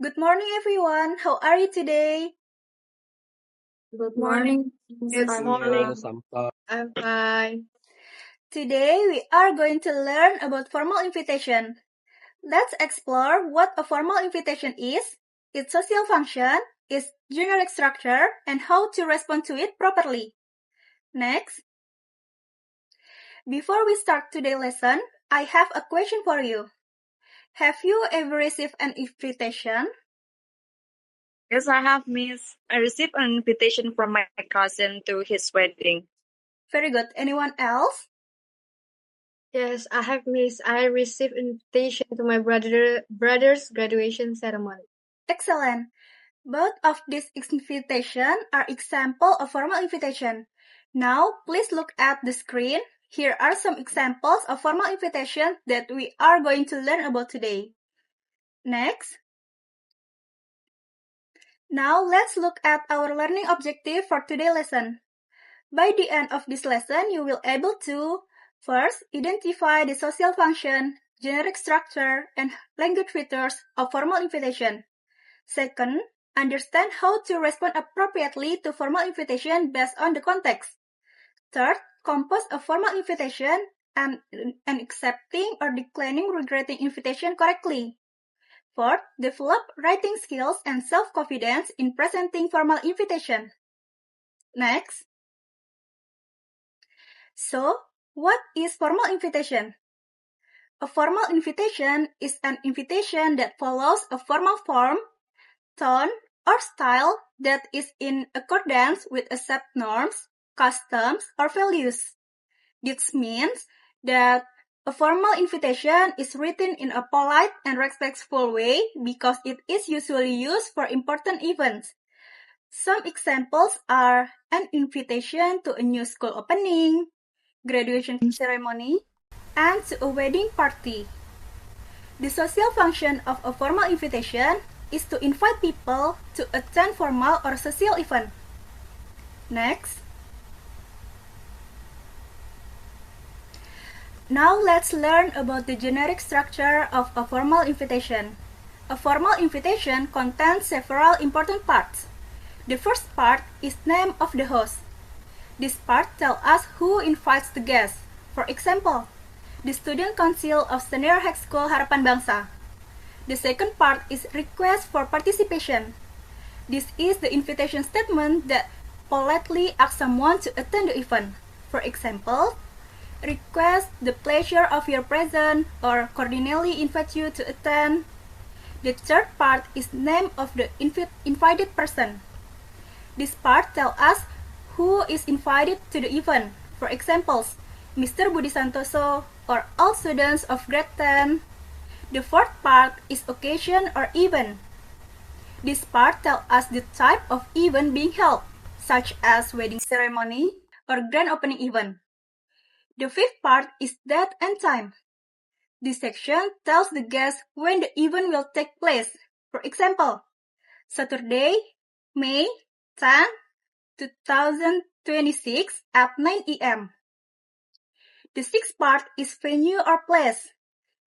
Good morning, everyone. How are you today? Good morning. Good morning. I'm fine. Today, we are going to learn about formal invitation. Let's explore what a formal invitation is, its social function, its generic structure, and how to respond to it properly. Next, before we start today's lesson, I have a question for you. Have you ever received an invitation? Yes, I have, Miss. I received an invitation from my cousin to his wedding. Very good. Anyone else? Yes, I have Miss. I received invitation to my brother's graduation ceremony. Excellent. Both of these invitations are examples of formal invitation. Now, please look at the screen. Here are some examples of formal invitation that we are going to learn about today. Next. Now, let's look at our learning objective for today's lesson. By the end of this lesson, you will be able to first, identify the social function, generic structure, and language features of formal invitation. Second, understand how to respond appropriately to formal invitation based on the context. Third, compose a formal invitation and accepting or declining regretting invitation correctly. Fourth, develop writing skills and self-confidence in presenting formal invitation. Next. So, what is formal invitation? A formal invitation is an invitation that follows a formal form, tone, or style that is in accordance with accepted norms, customs, or values. This means that a formal invitation is written in a polite and respectful way because it is usually used for important events. Some examples are an invitation to a new school opening, graduation ceremony, and to a wedding party. The social function of a formal invitation is to invite people to attend formal or social event. Next. Now let's learn about the generic structure of a formal invitation. A formal invitation contains several important parts. The first part is name of the host. This part tells us who invites the guest. For example, the Student Council of Senior High School Harapan Bangsa. The second part is request for participation. This is the invitation statement that politely asks someone to attend the event. For example, request the pleasure of your presence or cordially invite you to attend. The third part is name of the invited person. This part tells us who is invited to the event. For example, Mr. Budi Santoso or all students of grade 10. The fourth part is occasion or event. This part tells us the type of event being held, such as wedding ceremony or grand opening event. The fifth part is date and time. This section tells the guest when the event will take place. For example, Saturday, May 10, 2026 at 9 a.m. The sixth part is venue or place.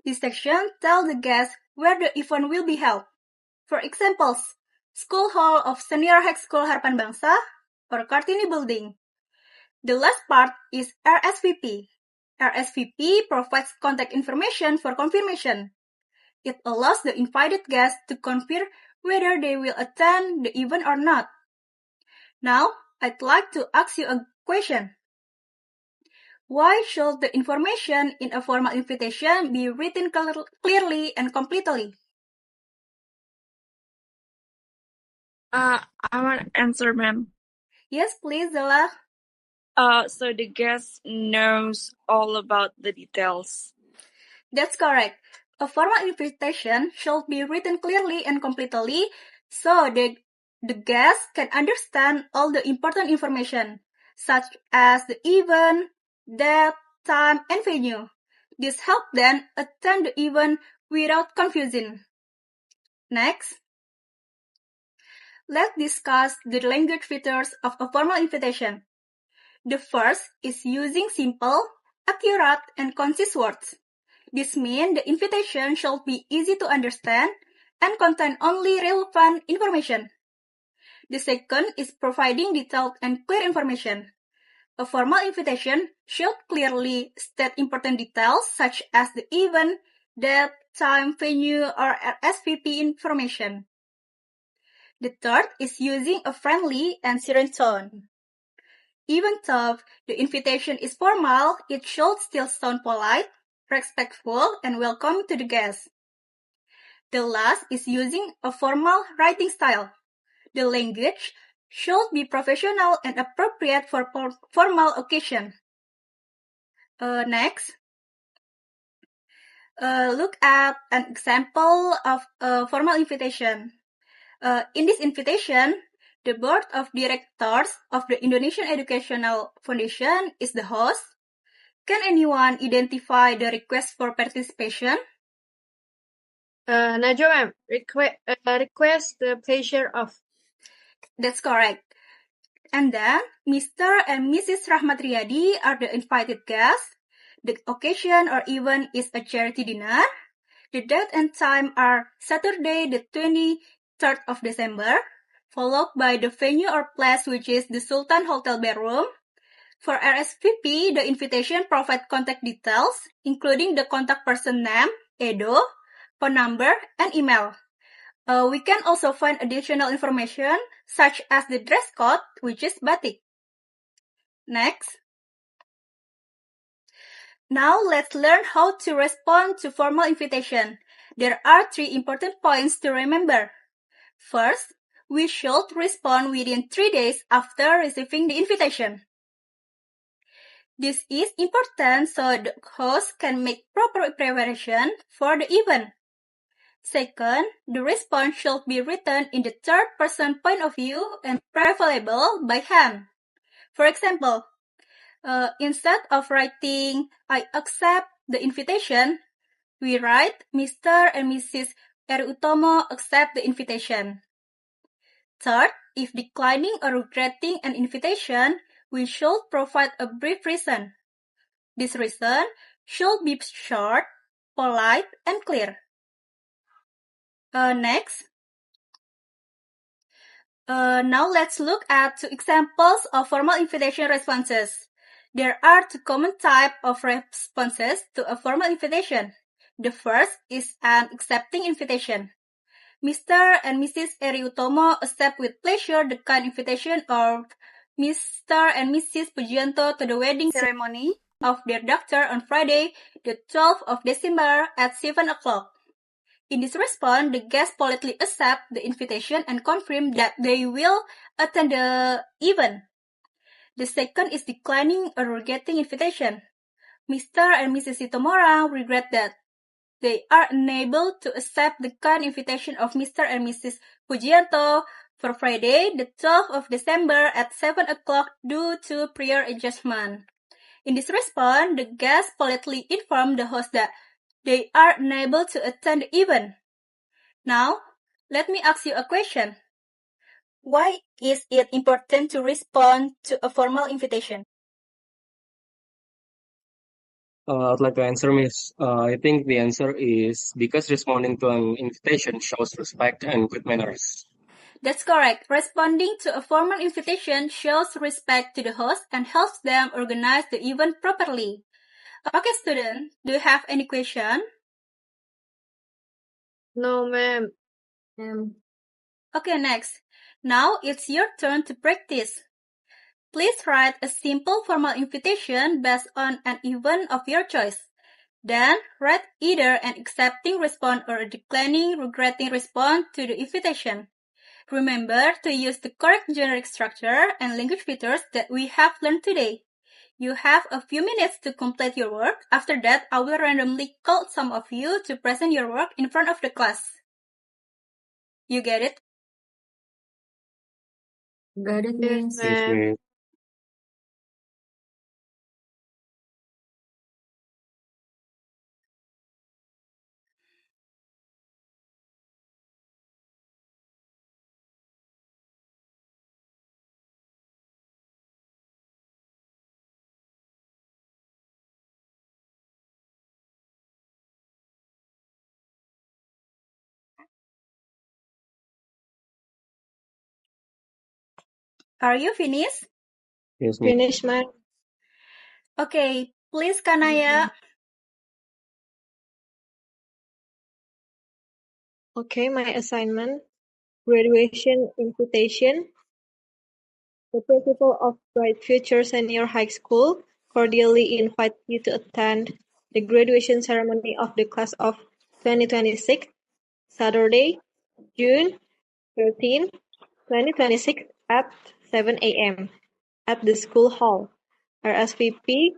This section tells the guest where the event will be held. For example, School Hall of Senior High School Harapan Bangsa or Kartini Building. The last part is RSVP. RSVP provides contact information for confirmation. It allows the invited guests to confirm whether they will attend the event or not. Now, I'd like to ask you a question. Why should the information in a formal invitation be written clearly and completely? I want to answer, ma'am. Yes, please, Zala. So the guest knows all about the details. That's correct. A formal invitation should be written clearly and completely so the guest can understand all the important information, such as the event, date, time, and venue. This helps them attend the event without confusion. Next, let's discuss the language features of a formal invitation. The first is using simple, accurate, and concise words. This means the invitation should be easy to understand and contain only relevant information. The second is providing detailed and clear information. A formal invitation should clearly state important details such as the event, date, time, venue, or SVP information. The third is using a friendly and serene tone. Even though the invitation is formal, it should still sound polite, respectful, and welcoming to the guest. The last is using a formal writing style. The language should be professional and appropriate for formal occasion. Next, look at an example of a formal invitation. In this invitation, the board of directors of the Indonesian Educational Foundation is the host. Can anyone identify the request for participation? Najwa ma'am, request the pleasure of. That's correct. And then, Mr. and Mrs. Rahmat Riyadi are the invited guests. The occasion or event is a charity dinner. The date and time are Saturday, the 23rd of December, followed by the venue or place, which is the Sultan Hotel Bedroom. For RSVP, the invitation provides contact details, including the contact person name, Edo, phone number, and email. We can also find additional information, such as the dress code, which is batik. Next. Now let's learn how to respond to formal invitation. There are 3 important points to remember. First, we should respond within 3 days after receiving the invitation. This is important so the host can make proper preparation for the event. Second, the response should be written in the third-person point of view and preferable by hand. For example, instead of writing, I accept the invitation, we write, Mr. and Mrs. Eri Utomo accept the invitation. Third, if declining or regretting an invitation, we should provide a brief reason. This reason should be short, polite, and clear. Next. Now let's look at 2 examples of formal invitation responses. There are 2 common types of responses to a formal invitation. The first is an accepting invitation. Mr. and Mrs. Eri Utomo accept with pleasure the kind invitation of Mr. and Mrs. Pujianto to the wedding ceremony of their daughter on Friday, the 12th of December at 7 o'clock. In this response, the guests politely accept the invitation and confirm that they will attend the event. The second is declining or rejecting invitation. Mr. and Mrs. Sitomora regret that they are unable to accept the kind invitation of Mr. and Mrs. Pujianto for Friday, the 12th of December at 7 o'clock due to prior adjustment. In this response, the guests politely inform the host that they are unable to attend the event. Now, let me ask you a question. Why is it important to respond to a formal invitation? I'd like to answer, Miss. I think the answer is because responding to an invitation shows respect and good manners. That's correct. Responding to a formal invitation shows respect to the host and helps them organize the event properly. Okay, students, do you have any question? No, ma'am. Okay, next. Now it's your turn to practice. Please write a simple formal invitation based on an event of your choice. Then, write either an accepting response or a declining, regretting response to the invitation. Remember to use the correct generic structure and language features that we have learned today. You have a few minutes to complete your work. After that, I will randomly call some of you to present your work in front of the class. You get it? Got it, Yes, Miss. Yes, ma'am. Miss. Are you finished? Yes, Miss. Finish, ma'am. Okay, please, Kanaya. Okay, my assignment. Graduation invitation. The principal of Bright Future Senior High School cordially invites you to attend the graduation ceremony of the class of 2026, Saturday, June 13, 2026 at 7 a.m. at the school hall. RSVP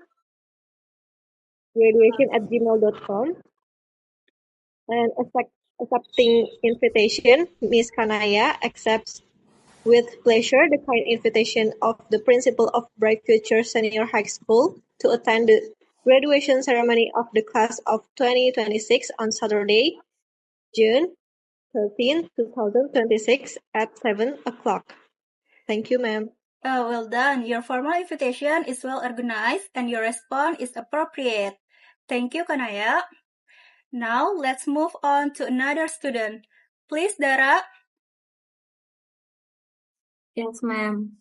graduation@gmail.com and accepting invitation, Miss Kanaya accepts with pleasure the kind invitation of the principal of Bright Future Senior High School to attend the graduation ceremony of the class of 2026 on Saturday, June 13, 2026 at 7 o'clock. Thank you, ma'am. Oh, well done. Your formal invitation is well organized and your response is appropriate. Thank you, Kanaya. Now, let's move on to another student. Please, Dara. Yes, ma'am.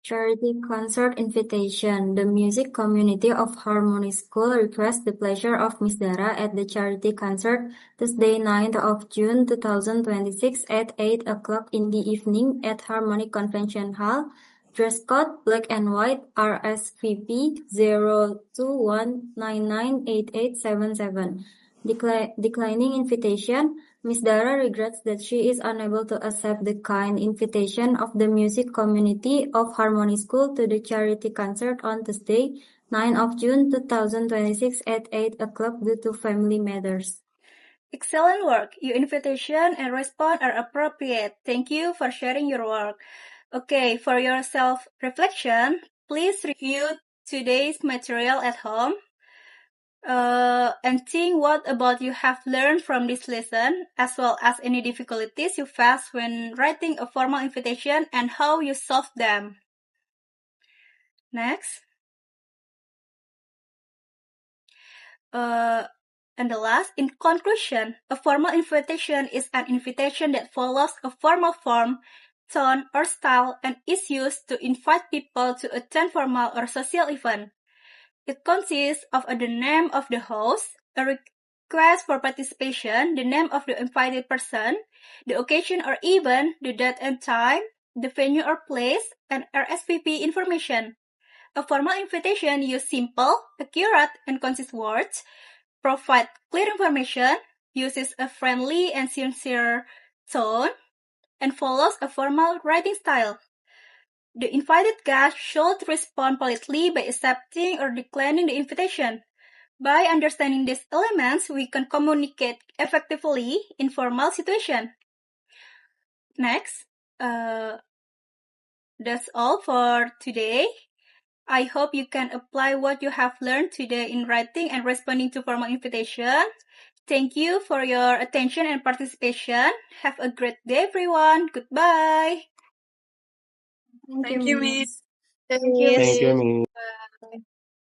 Charity concert invitation. The music community of Harmony School requests the pleasure of Miss Dara at the charity concert Thursday 9th of June 2026 at 8 o'clock in the evening at Harmony Convention Hall. Dress code black and white. RSVP 021998877. Declining invitation. Miss Dara regrets that she is unable to accept the kind invitation of the music community of Harmony School to the charity concert on Thursday, 9 of June 2026 at 8 o'clock due to family matters. Excellent work. Your invitation and response are appropriate. Thank you for sharing your work. Okay, for your self-reflection, please review today's material at home. And think what about you have learned from this lesson, as well as any difficulties you face when writing a formal invitation and how you solve them. Next. And the last, in conclusion, a formal invitation is an invitation that follows a formal form, tone, or style and is used to invite people to attend formal or social event. It consists of the name of the host, a request for participation, the name of the invited person, the occasion or event, the date and time, the venue or place, and RSVP information. A formal invitation uses simple, accurate, and concise words, provide clear information, uses a friendly and sincere tone, and follows a formal writing style. The invited guest should respond politely by accepting or declining the invitation. By understanding these elements, we can communicate effectively in formal situations. Next, that's all for today. I hope you can apply what you have learned today in writing and responding to formal invitations. Thank you for your attention and participation. Have a great day, everyone. Goodbye. Thank you, Miss. Thank Thank you, Miss. Miss. Bye.